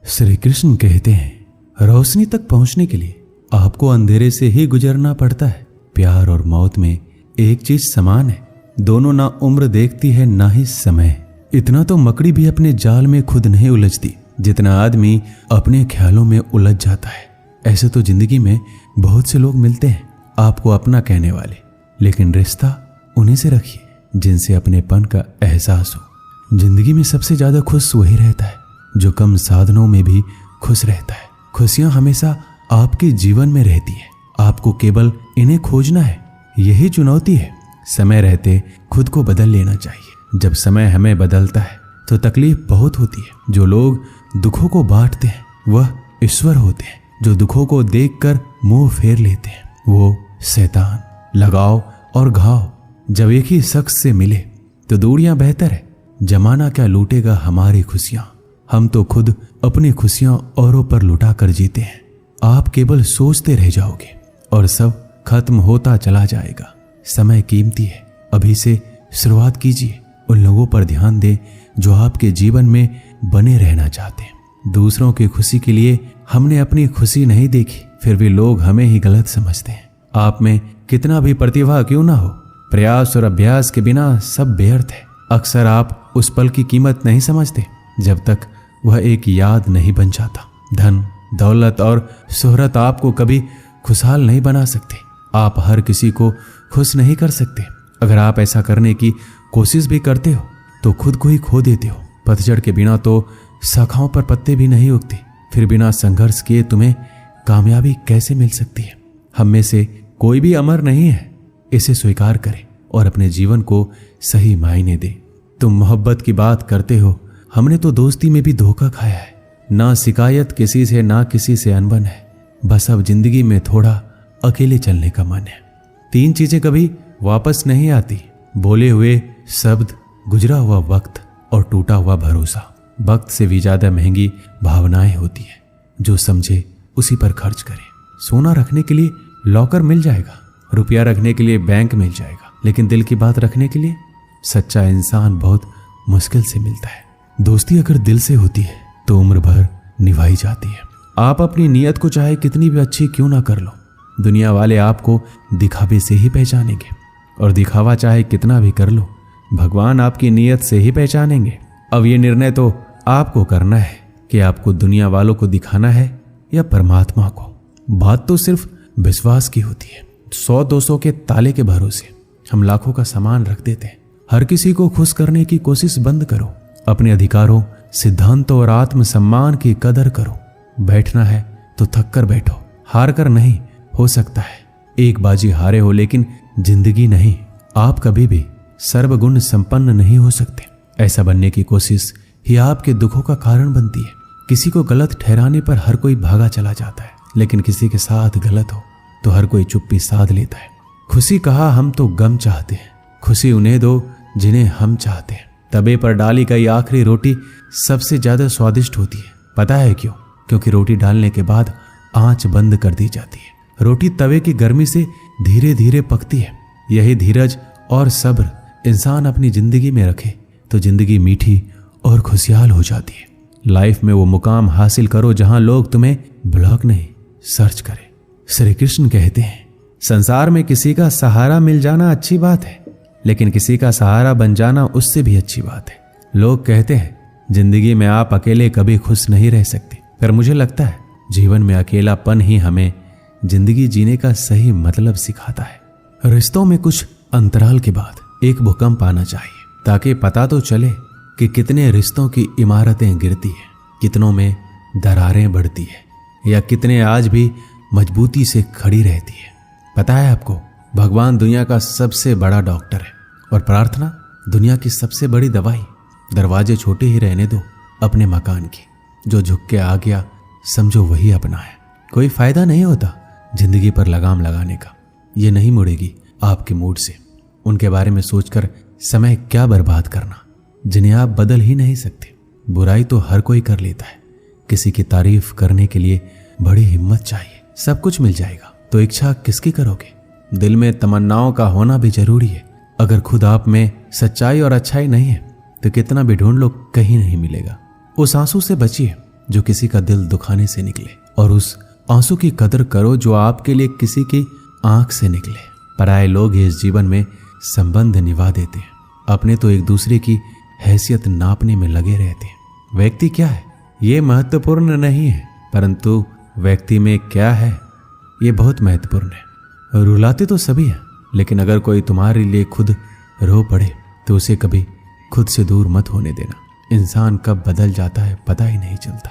श्री कृष्ण कहते हैं, रोशनी तक पहुंचने के लिए आपको अंधेरे से ही गुजरना पड़ता है। प्यार और मौत में एक चीज समान है, दोनों ना उम्र देखती है ना ही समय। इतना तो मकड़ी भी अपने जाल में खुद नहीं उलझती जितना आदमी अपने ख्यालों में उलझ जाता है। ऐसे तो जिंदगी में बहुत से लोग मिलते हैं आपको अपना कहने वाले, लेकिन रिश्ता उन्हीं से रखिए जिनसे अपनेपन का एहसास हो। जिंदगी में सबसे ज्यादा खुश वही रहता है जो कम साधनों में भी खुश रहता है। खुशियां हमेशा आपके जीवन में रहती है, आपको केवल इन्हें खोजना है, यही चुनौती है। समय रहते खुद को बदल लेना चाहिए। जब समय हमें बदलता है तो तकलीफ बहुत होती है। जो लोग दुखों को बांटते हैं वह ईश्वर होते हैं, जो दुखों को देखकर मुंह फेर लेते हैं वो शैतान। लगाव और घाव जब एक ही शख्स से मिले तो दूरियां बेहतर है। जमाना क्या लूटेगा हमारी खुशियां, हम तो खुद अपनी खुशियां औरों पर लुटा कर जीते हैं। आप केवल सोचते रह जाओगे और सब खत्म होता चला जाएगा। समय कीमती है, अभी से शुरुआत कीजिए। उन लोगों पर ध्यान दें जो आपके जीवन में बने रहना चाहते हैं। दूसरों की खुशी के लिए हमने अपनी खुशी नहीं देखी, फिर भी लोग हमें ही गलत समझते हैं। आप में कितना भी प्रतिभा क्यों ना हो, प्रयास और अभ्यास के बिना सब व्यर्थ है। अक्सर आप उस पल की कीमत नहीं समझते जब तक वह एक याद नहीं बन जाता। धन, दौलत और शोहरत आपको कभी खुशहाल नहीं बना सकते। आप हर किसी को खुश नहीं कर सकते। अगर आप ऐसा करने की कोशिश भी करते हो तो खुद को ही खो देते हो। पतझड़ के बिना तो शाखाओं पर पत्ते भी नहीं उगते, फिर बिना संघर्ष किए तुम्हें कामयाबी कैसे मिल सकती है। हम में से कोई भी अमर नहीं है, इसे स्वीकार करें और अपने जीवन को सही मायने दें। तुम मोहब्बत की बात करते हो, हमने तो दोस्ती में भी धोखा खाया है। ना शिकायत किसी से ना किसी से अनबन है, बस अब जिंदगी में थोड़ा अकेले चलने का मन है। 3 चीजें कभी वापस नहीं आती, बोले हुए शब्द, गुजरा हुआ वक्त और टूटा हुआ भरोसा। वक्त से भी ज्यादा महंगी भावनाएं होती है, जो समझे उसी पर खर्च करे। सोना रखने के लिए लॉकर मिल जाएगा, रुपया रखने के लिए बैंक मिल जाएगा, लेकिन दिल की बात रखने के लिए सच्चा इंसान बहुत मुश्किल से मिलता है। दोस्ती अगर दिल से होती है तो उम्र भर निभाई जाती है। आप अपनी नीयत को चाहे कितनी भी अच्छी क्यों ना कर लो, दुनिया वाले आपको दिखावे से ही पहचानेंगे, और दिखावा चाहे कितना भी कर लो, भगवान आपकी नीयत से ही पहचानेंगे। अब ये निर्णय तो आपको करना है कि आपको दुनिया वालों को दिखाना है या परमात्मा को। बात तो सिर्फ विश्वास की होती है। 100-200 के ताले के भरोसे हम लाखों का सामान रख देते हैं। हर किसी को खुश करने की कोशिश बंद करो। अपने अधिकारों, सिद्धांतों और आत्मसम्मान की कदर करो। बैठना है तो थक कर बैठो, हार कर नहीं। हो सकता है एक बाजी हारे हो, लेकिन जिंदगी नहीं। आप कभी भी सर्वगुण संपन्न नहीं हो सकते। ऐसा बनने की कोशिश ही आपके दुखों का कारण बनती है। किसी को गलत ठहराने पर हर कोई भागा चला जाता है, लेकिन किसी के साथ गलत हो तो हर कोई चुप्पी साध लेता है। खुशी कहा हम तो गम चाहते हैं, खुशी उन्हें दो जिन्हें हम चाहते हैं। तवे पर डाली गई आखिरी रोटी सबसे ज्यादा स्वादिष्ट होती है। पता है क्यों? क्योंकि रोटी डालने के बाद आंच बंद कर दी जाती है। रोटी तवे की गर्मी से धीरे धीरे पकती है। यही धीरज और सब्र इंसान अपनी जिंदगी में रखे तो जिंदगी मीठी और खुशहाल हो जाती है। लाइफ में वो मुकाम हासिल करो जहां लोग तुम्हें ब्लॉक नहीं, सर्च करें। श्री कृष्ण कहते हैं, संसार में किसी का सहारा मिल जाना अच्छी बात है, लेकिन किसी का सहारा बन जाना उससे भी अच्छी बात है। लोग कहते हैं जिंदगी में आप अकेले कभी खुश नहीं रह सकते, पर मुझे लगता है जीवन में अकेलापन ही हमें जिंदगी जीने का सही मतलब सिखाता है। रिश्तों में कुछ अंतराल के बाद एक भूकंप आना चाहिए, ताकि पता तो चले कि कितने रिश्तों की इमारतें गिरती है, कितनों में दरारें बढ़ती है, या कितने आज भी मजबूती से खड़ी रहती है। पता है आपको, भगवान दुनिया का सबसे बड़ा डॉक्टर है और प्रार्थना दुनिया की सबसे बड़ी दवाई। दरवाजे छोटे ही रहने दो अपने मकान के, जो झुक के आ गया समझो वही अपना है। कोई फायदा नहीं होता जिंदगी पर लगाम लगाने का, ये नहीं मुड़ेगी आपके मूड से। उनके बारे में सोचकर समय क्या बर्बाद करना जिन्हें आप बदल ही नहीं सकते। बुराई तो हर कोई कर लेता है, किसी की तारीफ करने के लिए बड़ी हिम्मत चाहिए। सब कुछ मिल जाएगा तो इच्छा किसकी करोगे? दिल में तमन्नाओं का होना भी जरूरी है। अगर खुद आप में सच्चाई और अच्छाई नहीं है तो कितना भी ढूंढ लो कहीं नहीं मिलेगा। उस आंसू से बचिए जो किसी का दिल दुखाने से निकले, और उस आंसू की कदर करो जो आपके लिए किसी की आंख से निकले। पराये लोग ही इस जीवन में संबंध निभा देते हैं, अपने तो एक दूसरे की हैसियत नापने में लगे रहते हैं। व्यक्ति क्या है ये महत्वपूर्ण नहीं है, परंतु व्यक्ति में क्या है ये बहुत महत्वपूर्ण है। रुलाते तो सभी हैं, लेकिन अगर कोई तुम्हारे लिए खुद रो पड़े तो उसे कभी खुद से दूर मत होने देना। इंसान कब बदल जाता है पता ही नहीं चलता,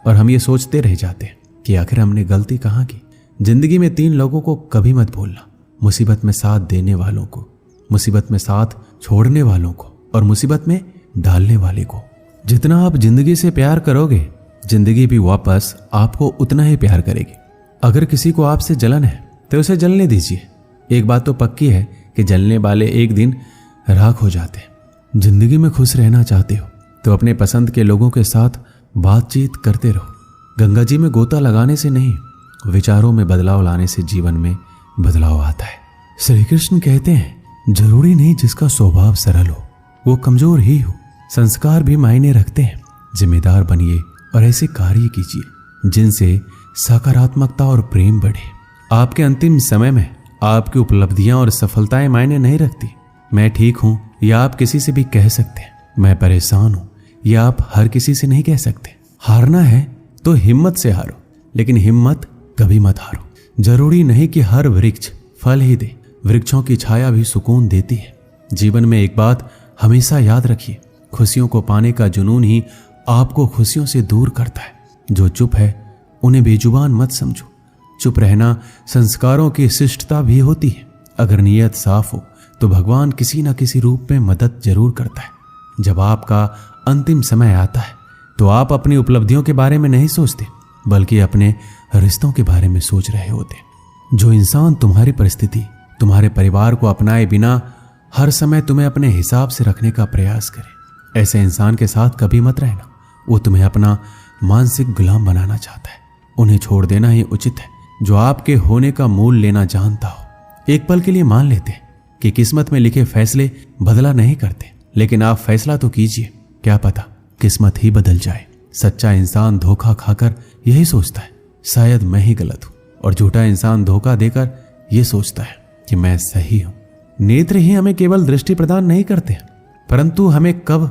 और हम ये सोचते रह जाते हैं कि आखिर हमने गलती कहाँ की। जिंदगी में 3 लोगों को कभी मत भूलना, मुसीबत में साथ देने वालों को, मुसीबत में साथ छोड़ने वालों को, और मुसीबत में डालने वाले को। जितना आप जिंदगी से प्यार करोगे, जिंदगी भी वापस आपको उतना ही प्यार करेगी। अगर किसी को आपसे जलन है तो उसे जलने दीजिए। एक बात तो पक्की है कि जलने वाले एक दिन राख हो जाते हैं। जिंदगी में खुश रहना चाहते हो तो अपने पसंद के लोगों के साथ बातचीत करते रहो। गंगा जी में गोता लगाने से नहीं, विचारों में बदलाव लाने से जीवन में बदलाव आता है। श्री कृष्ण कहते हैं जरूरी नहीं जिसका स्वभाव सरल हो वो कमजोर ही हो। संस्कार भी मायने रखते हैं। जिम्मेदार बनिए और ऐसे कार्य कीजिए जिनसे सकारात्मकता और प्रेम बढ़े। आपके अंतिम समय में आपकी उपलब्धियां और सफलताएं मायने नहीं रखती। मैं ठीक हूं या आप किसी से भी कह सकते हैं। मैं परेशान हूं या आप हर किसी से नहीं कह सकते। हारना है तो हिम्मत से हारो, लेकिन हिम्मत कभी मत हारो। जरूरी नहीं कि हर वृक्ष फल ही दे, वृक्षों की छाया भी सुकून देती है। जीवन में एक बात हमेशा याद रखिए, खुशियों को पाने का जुनून ही आपको खुशियों से दूर करता है। जो चुप है उन्हें बेजुबान मत समझो। चुप रहना संस्कारों की शिष्टता भी होती है। अगर नीयत साफ हो तो भगवान किसी न किसी रूप में मदद जरूर करता है। जब आपका अंतिम समय आता है तो आप अपनी उपलब्धियों के बारे में नहीं सोचते, बल्कि अपने रिश्तों के बारे में सोच रहे होते। जो इंसान तुम्हारी परिस्थिति, तुम्हारे परिवार को अपनाए बिना हर समय तुम्हें अपने हिसाब से रखने का प्रयास करे, ऐसे इंसान के साथ कभी मत रहना। वो तुम्हें अपना मानसिक गुलाम बनाना चाहता है। उन्हें छोड़ देना ही उचित है। जो आपके होने का मूल लेना जानता हो। एक पल के लिए मान लेते हैं कि किस्मत में लिखे फैसले बदला नहीं करते, लेकिन आप फैसला तो कीजिए, क्या पता किस्मत ही बदल जाए। सच्चा इंसान धोखा खाकर यही सोचता है शायद मैं ही गलत हूं, और झूठा इंसान धोखा देकर यह सोचता है कि मैं सही हूं। नेत्र ही हमें केवल दृष्टि प्रदान नहीं करते, परंतु हमें कब,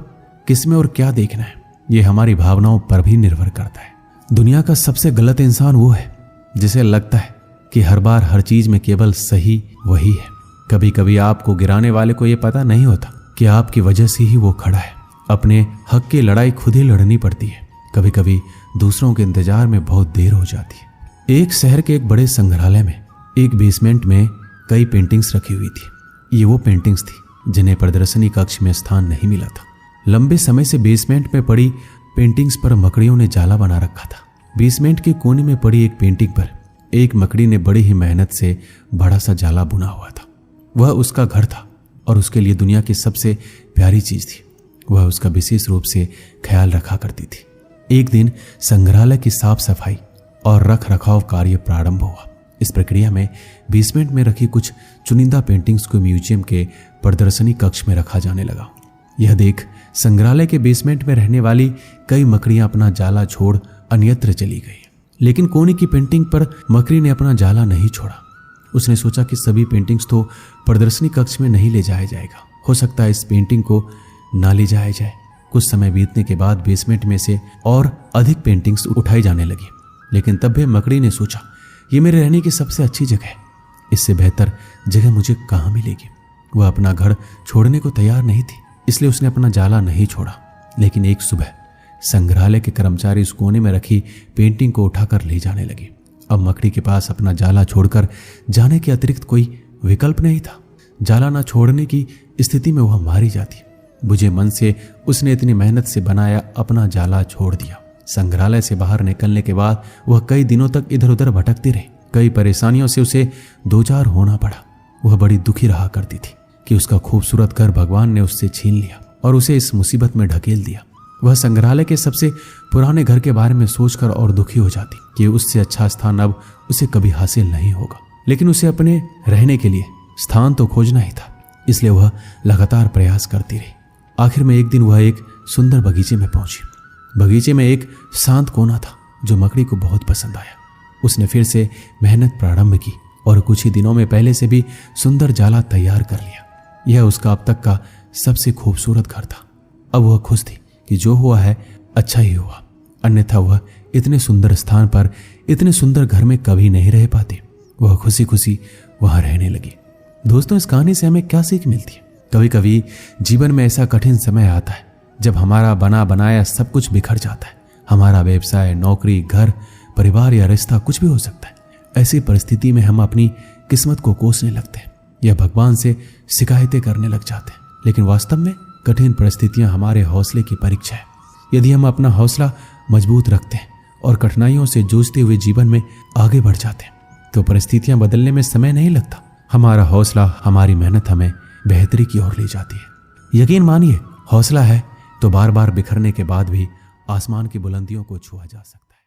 किसमें और क्या देखना है यह हमारी भावनाओं पर भी निर्भर करता है। दुनिया का सबसे गलत इंसान वो है जिसे लगता है कि हर बार हर चीज में केवल सही वही है। कभी कभी आपको गिराने वाले को यह पता नहीं होता कि आपकी वजह से ही वो खड़ा है। अपने हक की लड़ाई खुद ही लड़नी पड़ती है। कभी कभी दूसरों के इंतजार में बहुत देर हो जाती है। एक शहर के एक बड़े संग्रहालय में एक बेसमेंट में कई पेंटिंग्स रखी हुई थी। ये वो पेंटिंग्स थी जिन्हें प्रदर्शनी कक्ष में स्थान नहीं मिला था। लंबे समय से बेसमेंट में पड़ी पेंटिंग्स पर मकड़ियों ने जाला बना रखा था। बेसमेंट के कोने में पड़ी एक पेंटिंग पर एक मकड़ी ने बड़ी ही मेहनत से बड़ा सा जाला बुना हुआ था। वह उसका घर था और उसके लिए दुनिया की सबसे प्यारी चीज थी। वह उसका विशेष रूप से ख्याल रखा करती थी। एक दिन संग्रहालय की साफ सफाई और रख रखाव कार्य प्रारंभ हुआ। इस प्रक्रिया में बेसमेंट में रखी कुछ चुनिंदा पेंटिंग्स को म्यूजियम के प्रदर्शनी कक्ष में रखा जाने लगा। यह देख संग्रहालय के बेसमेंट में रहने वाली कई मकड़ियां अपना जाला छोड़ अन्यत्र चली गई, लेकिन कोने की पेंटिंग पर मकड़ी ने अपना जाला नहीं छोड़ा। उसने सोचा कि सभी पेंटिंग्स तो प्रदर्शनी कक्ष में नहीं ले जाया जाएगा, हो सकता है इस पेंटिंग को ना ले जाया जाए। कुछ समय बीतने के बाद बेसमेंट में से और अधिक पेंटिंग्स उठाई जाने लगी, लेकिन तब भी मकड़ी ने सोचा ये मेरे रहने की सबसे अच्छी जगह है, इससे बेहतर जगह मुझे कहाँ मिलेगी। वह अपना घर छोड़ने को तैयार नहीं थी, इसलिए उसने अपना जाला नहीं छोड़ा। लेकिन एक सुबह संग्रहालय के कर्मचारी उस कोने में रखी पेंटिंग को उठाकर ले जाने लगे। अब मकड़ी के पास अपना जाला छोड़कर जाने के अतिरिक्त कोई विकल्प नहीं था। जाला न छोड़ने की स्थिति में वह मारी जाती। बुझे मन से उसने इतनी मेहनत से बनाया अपना जाला छोड़ दिया। संग्रहालय से बाहर निकलने के बाद वह कई दिनों तक इधर उधर भटकती रही। कई परेशानियों से उसे दो चार होना पड़ा। वह बड़ी दुखी रहा करती थी कि उसका खूबसूरत घर भगवान ने उससे छीन लिया और उसे इस मुसीबत में ढकेल दिया। वह संग्रहालय के सबसे पुराने घर के बारे में सोचकर और दुखी हो जाती कि उससे अच्छा स्थान अब उसे कभी हासिल नहीं होगा। लेकिन उसे अपने रहने के लिए स्थान तो खोजना ही था, इसलिए वह लगातार प्रयास करती रही। आखिर में एक दिन वह एक सुंदर बगीचे में पहुंची। बगीचे में एक शांत कोना था जो मकड़ी को बहुत पसंद आया। उसने फिर से मेहनत प्रारंभ की और कुछ ही दिनों में पहले से भी सुंदर जाला तैयार कर लिया। यह उसका अब तक का सबसे खूबसूरत घर था। अब वह खुश थी कि जो हुआ है अच्छा ही हुआ, अन्यथा वह इतने सुंदर स्थान पर, इतने सुंदर घर में कभी नहीं रह पाती। वह खुशी खुशी वहां रहने लगी। दोस्तों, इस कहानी से हमें क्या सीख मिलती है? कभी कभी जीवन में ऐसा कठिन समय आता है जब हमारा बना बनाया सब कुछ बिखर जाता है। हमारा व्यवसाय, नौकरी, घर, परिवार या रिश्ता कुछ भी हो सकता है। ऐसी परिस्थिति में हम अपनी किस्मत को कोसने लगते हैं या भगवान से शिकायतें करने लग जाते हैं। लेकिन वास्तव में कठिन परिस्थितियां हमारे हौसले की परीक्षा है। यदि हम अपना हौसला मजबूत रखते हैं और कठिनाइयों से जूझते हुए जीवन में आगे बढ़ जाते हैं तो परिस्थितियां बदलने में समय नहीं लगता। हमारा हौसला, हमारी मेहनत हमें बेहतरी की ओर ले जाती है। यकीन मानिए, हौसला है तो बार बार बिखरने के बाद भी आसमान की बुलंदियों को छुआ जा सकता है।